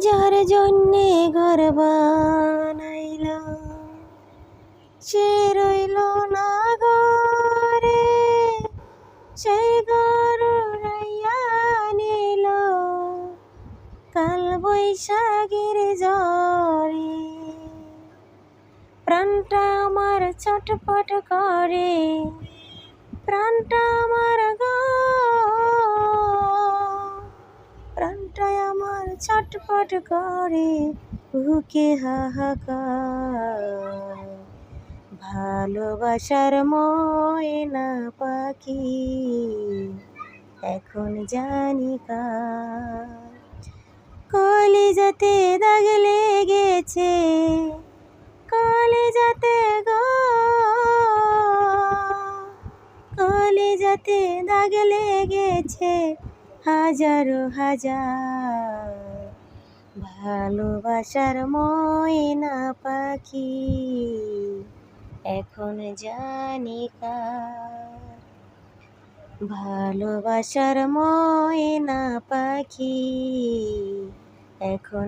যার জন্যে ঘর বানাইল সে রইল না ঘরে, সেই ঘর উড়াইয়া নিল কাল বৈশাখীর ঝড়ে। প্রাণটা আমার ছটফট করে, প্রাণটা আমার গো, প্রাণটা আমার ছটফট করে, বুকে হাহাকার। ভালোবাসার ময়না পাখি এখন জানি কার। কলিজাতে দাগ লেগেছে, কলিজাতে গো, কলিজাতে দাগ লেগেছে হাজারো হাজার। ভালোবাসার ময়না পাখি এখন জানি কার। ভালোবাসার ময়না পাখি এখন